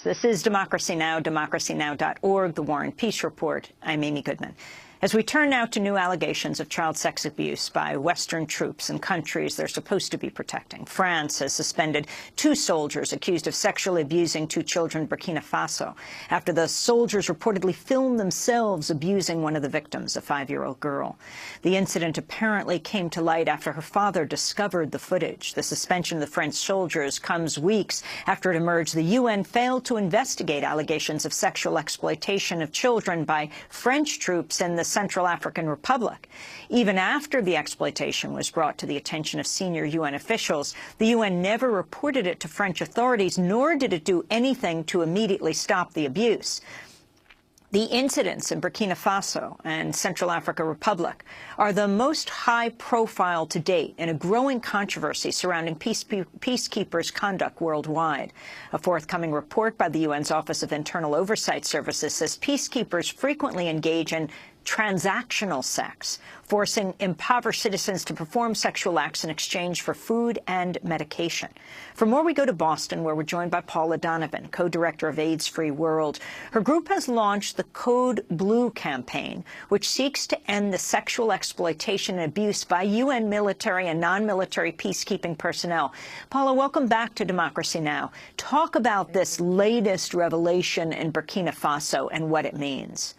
This is Democracy Now!, democracynow.org, The War and Peace Report. I'm Amy Goodman. As we turn now to new allegations of child sex abuse by Western troops in countries they're supposed to be protecting, France has suspended 2 soldiers accused of sexually abusing 2 children in Burkina Faso after the soldiers reportedly filmed themselves abusing one of the victims, a 5-year-old girl. The incident apparently came to light after her father discovered the footage. The suspension of the French soldiers comes weeks after it emerged the UN failed to investigate allegations of sexual exploitation of children by French troops in the Central African Republic. Even after the exploitation was brought to the attention of senior UN officials, the UN never reported it to French authorities, nor did it do anything to immediately stop the abuse. The incidents in Burkina Faso and Central African Republic are the most high-profile to date in a growing controversy surrounding peacekeepers' conduct worldwide. A forthcoming report by the UN's Office of Internal Oversight Services says peacekeepers frequently engage in transactional sex, forcing impoverished citizens to perform sexual acts in exchange for food and medication. For more, we go to Boston, where we're joined by Paula Donovan, co-director of AIDS-Free World. Her group has launched the Code Blue campaign, which seeks to end the sexual exploitation and abuse by UN military and non-military peacekeeping personnel. Paula, welcome back to Democracy Now! Talk about this latest revelation in Burkina Faso and what it means.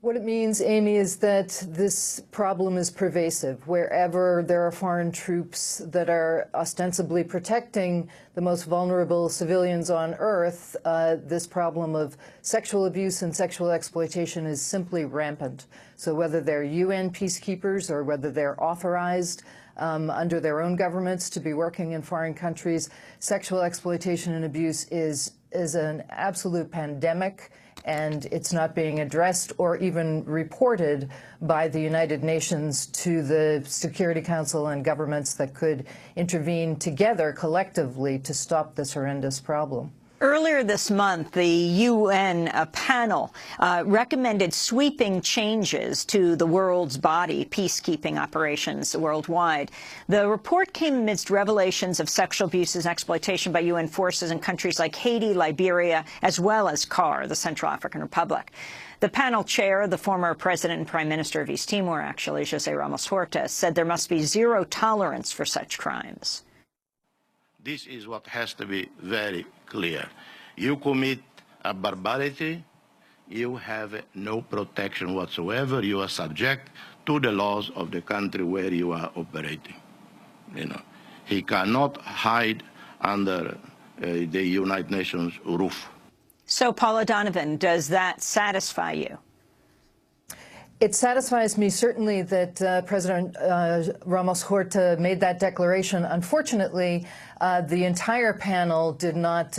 What it means, Amy, is that this problem is pervasive. Wherever there are foreign troops that are ostensibly protecting the most vulnerable civilians on Earth, this problem of sexual abuse and sexual exploitation is simply rampant. So whether they're UN peacekeepers or whether they're authorized under their own governments to be working in foreign countries, sexual exploitation and abuse is an absolute pandemic, and it's not being addressed or even reported by the United Nations to the Security Council and governments that could intervene together collectively to stop this horrendous problem. Earlier this month, the UN panel recommended sweeping changes to the world's body peacekeeping operations worldwide. The report came amidst revelations of sexual abuses and exploitation by UN forces in countries like Haiti, Liberia, as well as CAR, the Central African Republic. The panel chair, the former president and prime minister of East Timor, actually, José Ramos Horta, said there must be zero tolerance for such crimes. This is what has to be very clear. You commit a barbarity, you have no protection whatsoever. You are subject to the laws of the country where you are operating. You know, he cannot hide under the United Nations roof. So, Paula Donovan, does that satisfy you? It satisfies me certainly that President Ramos Horta made that declaration. Unfortunately, the entire panel did not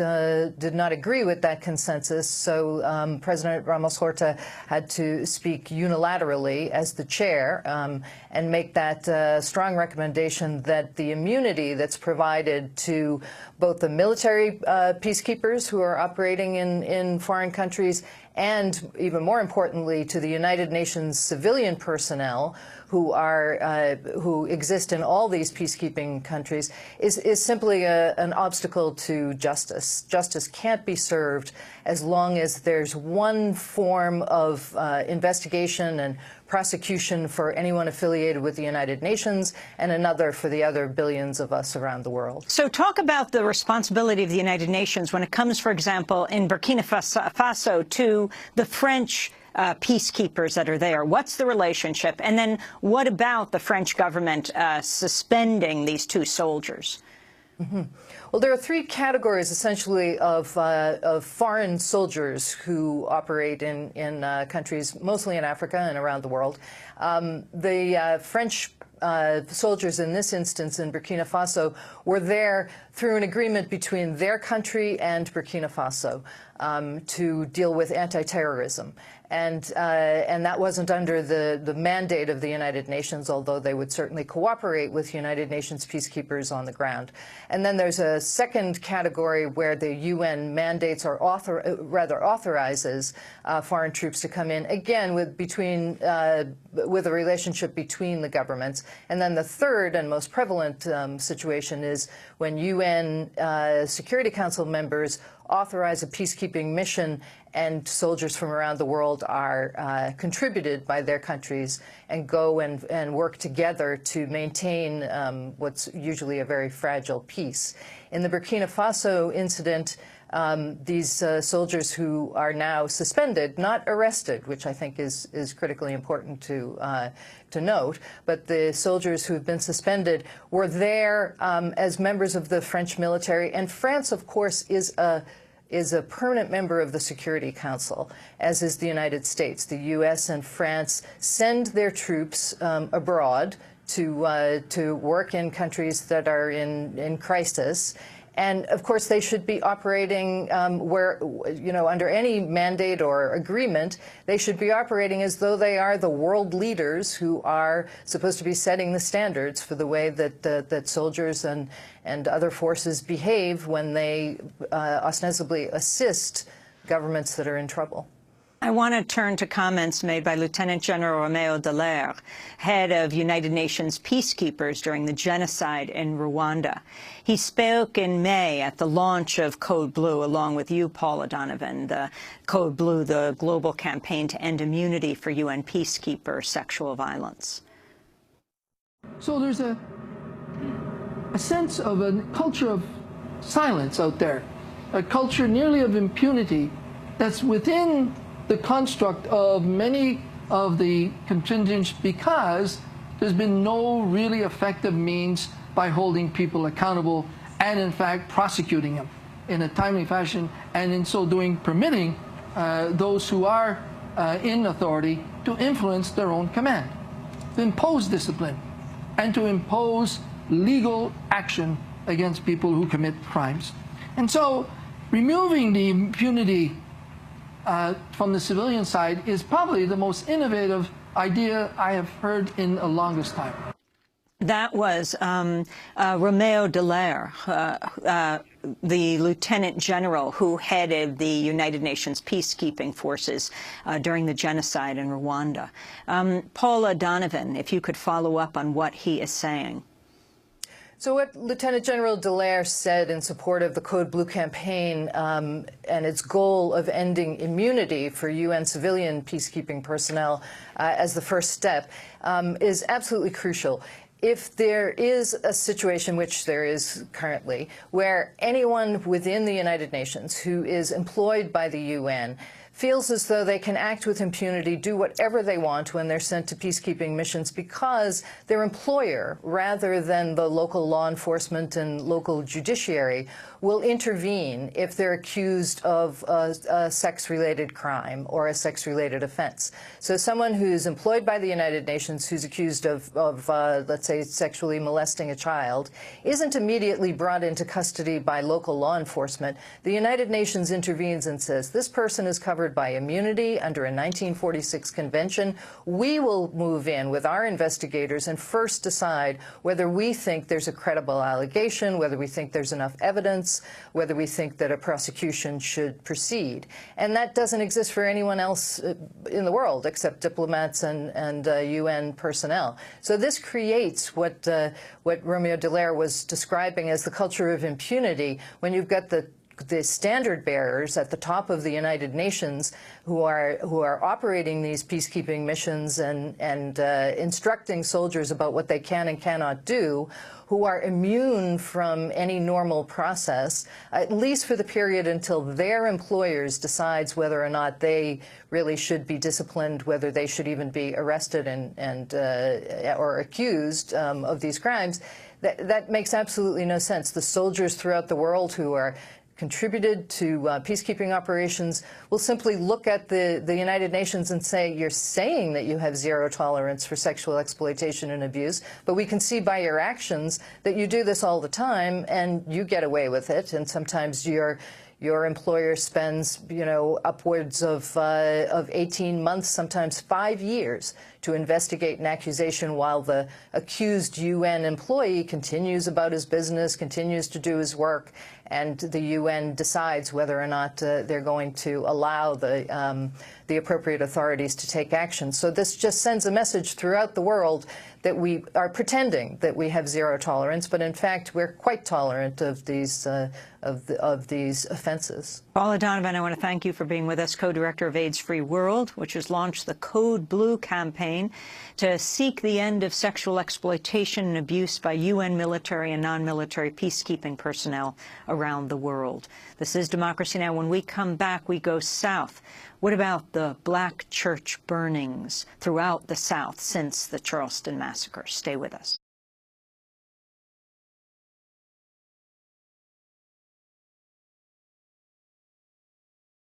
agree with that consensus. So President Ramos Horta had to speak unilaterally as the chair and make that strong recommendation that the immunity that's provided to both the military peacekeepers who are operating in foreign countries and, even more importantly, to the United Nations civilian personnel who exist in all these peacekeeping countries is simply an obstacle to justice. Justice can't be served as long as there's one form of investigation and prosecution for anyone affiliated with the United Nations and another for the other billions of us around the world. So talk about the responsibility of the United Nations when it comes, for example, in Burkina Faso to the French peacekeepers that are there. What's the relationship? And then what about the French government suspending these 2 soldiers? Mm-hmm. Well, there are 3 categories, essentially, of foreign soldiers who operate in countries, mostly in Africa and around the world. The French soldiers in this instance in Burkina Faso were there through an agreement between their country and Burkina Faso to deal with anti-terrorism. And that wasn't under the mandate of the United Nations, although they would certainly cooperate with United Nations peacekeepers on the ground. And then there's a second category where the UN mandates or authorizes foreign troops to come in, again with a relationship between the governments. And then the third and most prevalent situation is when UN Security Council members authorize a peacekeeping mission, and soldiers from around the world are contributed by their countries and go and work together to maintain what's usually a very fragile peace. In the Burkina Faso incident, these soldiers who are now suspended, not arrested, which I think is critically important to note, but the soldiers who have been suspended were there as members of the French military. And France, of course, is a permanent member of the Security Council, as is the United States. The U.S. and France send their troops abroad to work in countries that are in crisis. And of course, they should be operating where, you know, under any mandate or agreement, they should be operating as though they are the world leaders who are supposed to be setting the standards for the way that that soldiers and other forces behave when they ostensibly assist governments that are in trouble. I want to turn to comments made by Lieutenant General Romeo Dallaire, head of United Nations Peacekeepers during the genocide in Rwanda. He spoke in May at the launch of Code Blue, along with you, Paula Donovan, the Code Blue, the global campaign to end immunity for UN peacekeeper sexual violence. So there's a sense of a culture of silence out there, a culture nearly of impunity that's within the construct of many of the contingents, because there's been no really effective means by holding people accountable and, in fact, prosecuting them in a timely fashion, and in so doing permitting those who are in authority to influence their own command, to impose discipline, and to impose legal action against people who commit crimes. And so removing the impunity from the civilian side is probably the most innovative idea I have heard in the longest time. That was Romeo Dallaire, the Lieutenant General who headed the United Nations peacekeeping forces during the genocide in Rwanda. Paula Donovan, if you could follow up on what he is saying. So what Lieutenant General Dallaire said in support of the Code Blue campaign and its goal of ending immunity for UN civilian peacekeeping personnel as the first step is absolutely crucial. If there is a situation, which there is currently, where anyone within the United Nations who is employed by the UN feels as though they can act with impunity, do whatever they want when they're sent to peacekeeping missions because their employer, rather than the local law enforcement and local judiciary, will intervene if they're accused of a sex-related crime or a sex-related offense. So someone who's employed by the United Nations who's accused of let's say, sexually molesting a child isn't immediately brought into custody by local law enforcement. The United Nations intervenes and says, this person is covered by immunity under a 1946 convention. We will move in with our investigators and first decide whether we think there's a credible allegation, whether we think there's enough evidence, whether we think that a prosecution should proceed. And that doesn't exist for anyone else in the world except diplomats and UN personnel. So this creates what Romeo Dallaire was describing as the culture of impunity, when you've got the standard bearers at the top of the United Nations who are operating these peacekeeping missions and instructing soldiers about what they can and cannot do, who are immune from any normal process, at least for the period until their employers decides whether or not they really should be disciplined, whether they should even be arrested or accused of these crimes. That makes absolutely no sense. The soldiers throughout the world who are contributed to peacekeeping operations will simply look at the United Nations and say, you're saying that you have zero tolerance for sexual exploitation and abuse, but we can see by your actions that you do this all the time and you get away with it. And sometimes your employer spends, you know, upwards of 18 months, sometimes 5 years, to investigate an accusation while the accused UN employee continues about his business, continues to do his work, and the UN decides whether or not they're going to allow the appropriate authorities to take action. So this just sends a message throughout the world that we are pretending that we have zero tolerance, but in fact we're quite tolerant of these offenses. Paula Donovan, I want to thank you for being with us, co-director of AIDS-Free World, which has launched the Code Blue campaign to seek the end of sexual exploitation and abuse by UN military and non-military peacekeeping personnel around the world. This is Democracy Now! When we come back, we go south. What about the black church burnings throughout the South since the Charleston massacre? Stay with us.